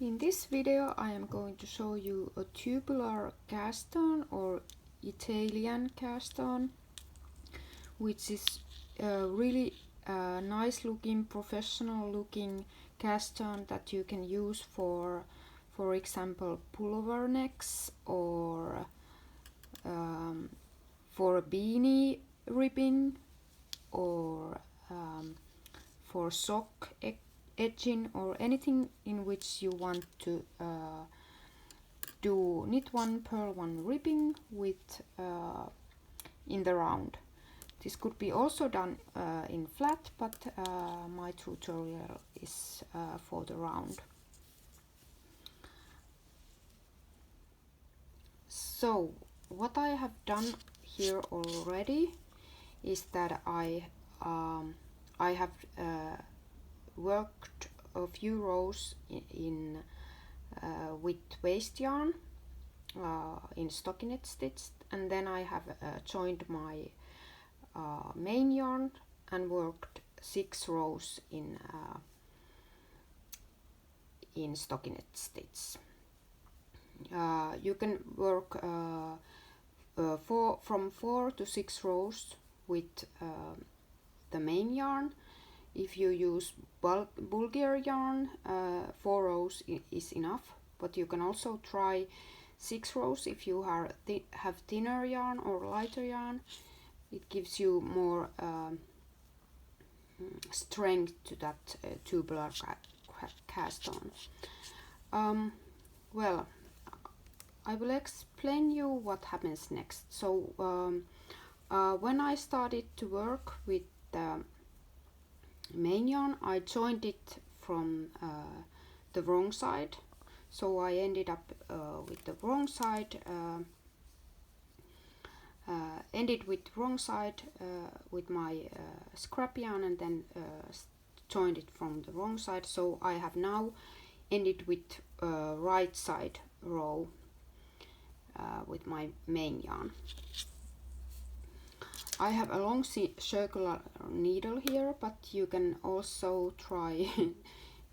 In this video I am going to show you a tubular cast on or Italian cast on, which is a really nice looking, professional looking cast on that you can use for example pullover necks or for a beanie ribbing or for sock edging or anything in which you want to do knit one, purl one ribbing with in the round. This could be also done in flat, but my tutorial is for the round. So what I have done here already is that I have worked a few rows in with waste yarn in stockinette stitch, and then I have joined my main yarn and worked 6 rows in stockinette stitch. You can work from 4 to 6 rows with the main yarn. If you use Bulgarian yarn, 4 rows is enough, but you can also try 6 rows if you have thinner yarn or lighter yarn. It gives you more strength to that tubular cast on. Well, I will explain you what happens next. So when I started to work with the main yarn, I joined it from the wrong side, so I ended up with the wrong side, ended with wrong side with my scrap yarn, and then joined it from the wrong side. So I have now ended with right side row with my main yarn. I have a long circular needle here, but you can also try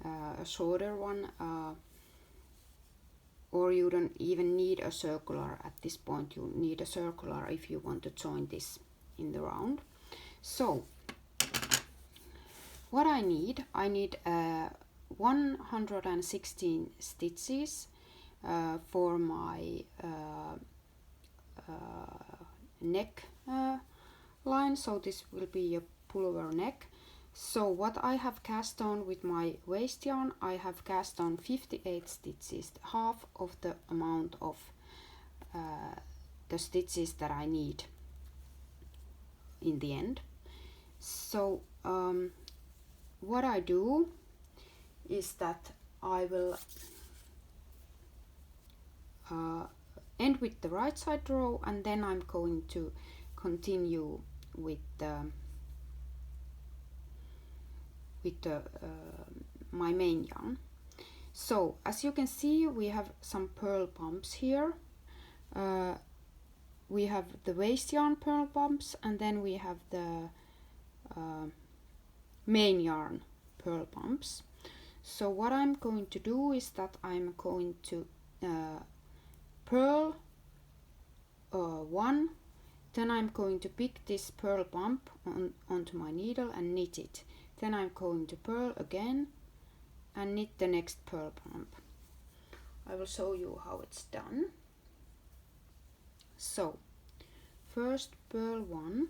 a shorter one, or you don't even need a circular at this point. You need a circular if you want to join this in the round. So what I need 116 stitches for my neck line, so this will be a pullover neck. So what I have cast on with my waste yarn, I have cast on 58 stitches, half of the amount of the stitches that I need in the end. So what I do is that I will end with the right side row, and then I'm going to continue with my main yarn. So as you can see, we have some purl bumps here. We have the waste yarn purl bumps, and then we have the main yarn purl bumps. So what I'm going to do is that I'm going to purl one, then I'm going to pick this purl bump onto my needle and knit it. Then I'm going to purl again and knit the next purl bump. I will show you how it's done. So first purl one,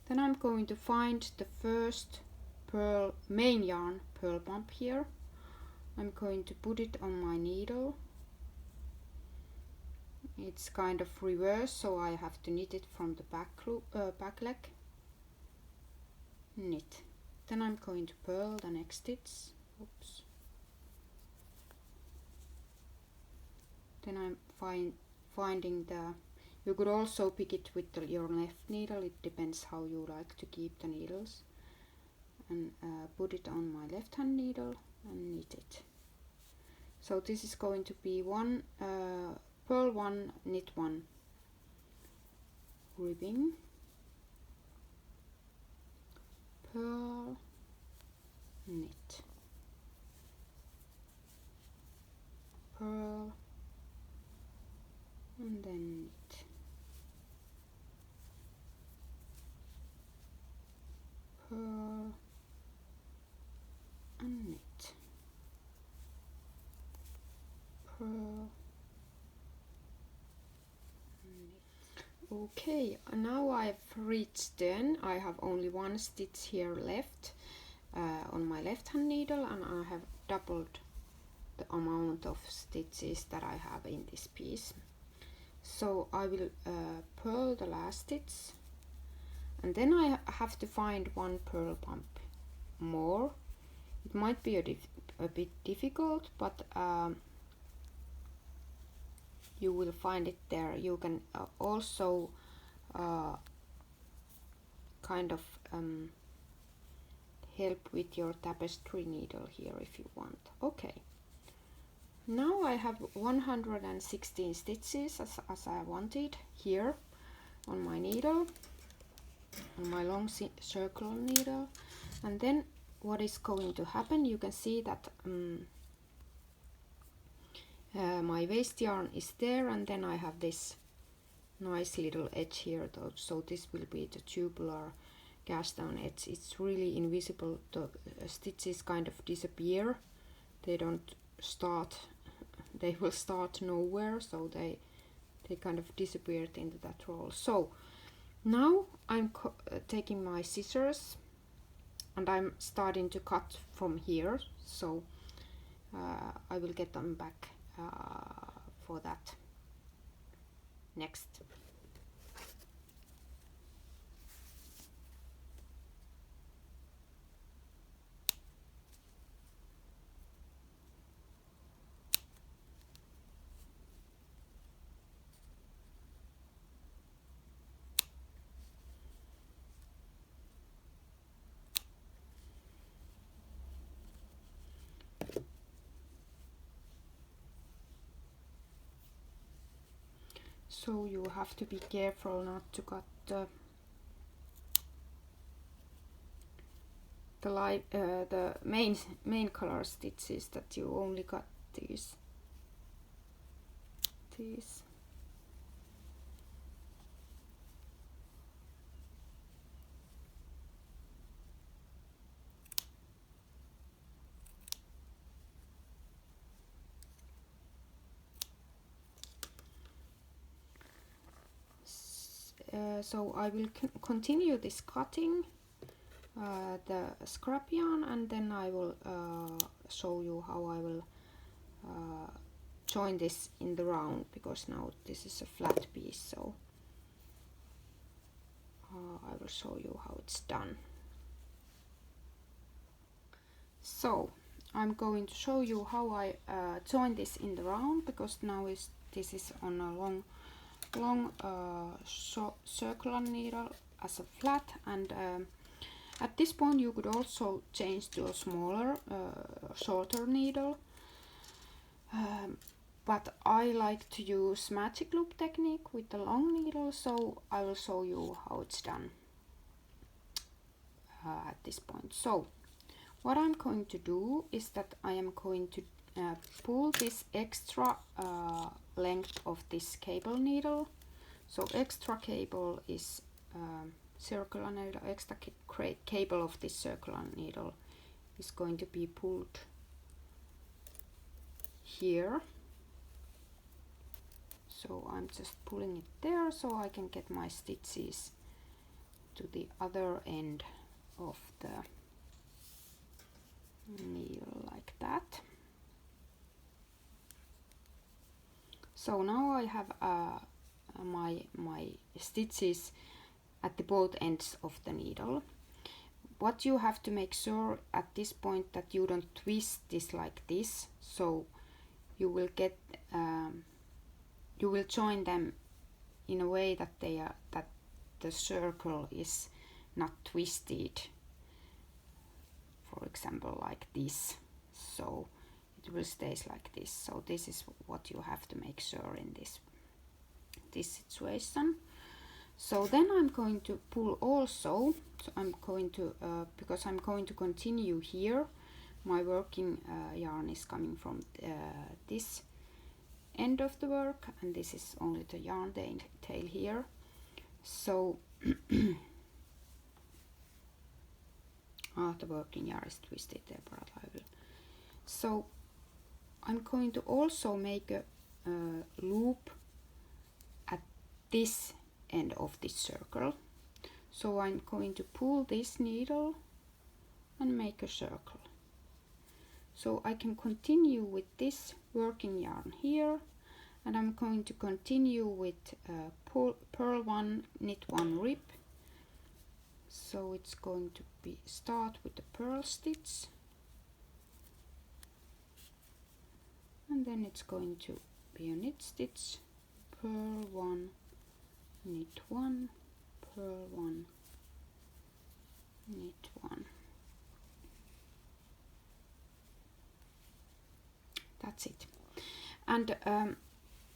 then I'm going to find the first main yarn purl bump here. I'm going to put it on my needle. It's kind of reverse, so I have to knit it from the back leg. Knit. Then I'm going to purl the next stitch. Oops. Then I'm finding the. You could also pick it with your left needle. It depends how you like to keep the needles. And put it on my left hand needle and knit it. So this is going to be one purl one, knit one ribbing, purl, knit, purl, and then knit, purl, and knit, purl. Okay, now I've reached the end. I have only one stitch here left on my left hand needle, and I have doubled the amount of stitches that I have in this piece. So I will purl the last stitch, and then I have to find one purl bump more. It might be a bit difficult, but you will find it there. You can also kind of help with your tapestry needle here if you want. Okay, now I have 116 stitches as I wanted here on my needle, on my long circular needle. And then what is going to happen, you can see that my waste yarn is there, and then I have this nice little edge here though. So this will be the tubular cast down edge. It's really invisible. The stitches kind of disappear. They don't start, they will start nowhere, so they kind of disappeared into that roll. So now I'm taking my scissors and I'm starting to cut from here, so I will get them back for that next. So you have to be careful not to cut the main color stitches, that you only cut these. So I will continue this cutting the scrap yarn, and then I will show you how I will join this in the round, because now this is a flat piece, so I will show you how it's done. So I'm going to show you how I join this in the round, because now this is on a long circular needle as a flat, and at this point you could also change to a smaller shorter needle, but I like to use magic loop technique with the long needle, so I will show you how it's done at this point. So what I'm going to do is that I am going to pull this extra length of this cable needle. So extra cable is circular needle, extra cable of this circular needle is going to be pulled here. So I'm just pulling it there so I can get my stitches to the other end of the needle like that. So now I have my stitches at the both ends of the needle. What you have to make sure at this point that you don't twist this like this, so you will get you will join them in a way that that the circle is not twisted, for example like this, so it will stay like this. So this is what you have to make sure in this situation. So then I'm going to pull also, so I'm going to because I'm going to continue here, my working yarn is coming from this end of the work, and this is only the yarn tail here. So the working yarn is twisted there, but I will. So I'm going to also make a loop at this end of this circle. So I'm going to pull this needle and make a circle. So I can continue with this working yarn here, and I'm going to continue with purl 1, knit 1 rib. So it's going to be start with the purl stitch, and then it's going to be a knit stitch, purl 1, knit 1, purl 1, knit 1. That's it. And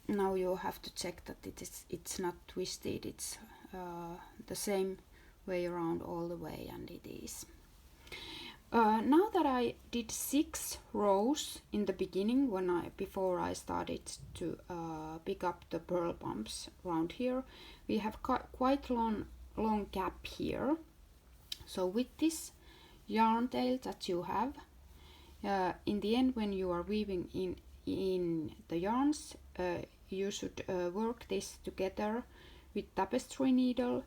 now you have to check that it's not twisted. It's the same way around all the way, and it is. Now that I did 6 rows in the beginning, before I started to pick up the purl bumps around here, we have quite long gap here. So with this yarn tail that you have, in the end, when you are weaving in the yarns, you should work this together with tapestry needle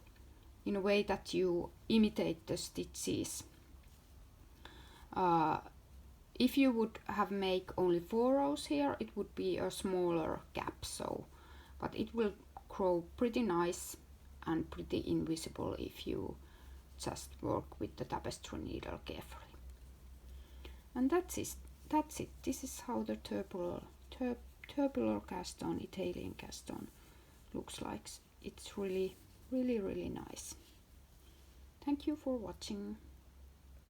in a way that you imitate the stitches. If you would have make only 4 rows here, it would be a smaller gap, but it will grow pretty nice and pretty invisible if you just work with the tapestry needle carefully. And that's it. This is how the tubular cast on, Italian cast on, looks like. It's really nice. Thank you for watching.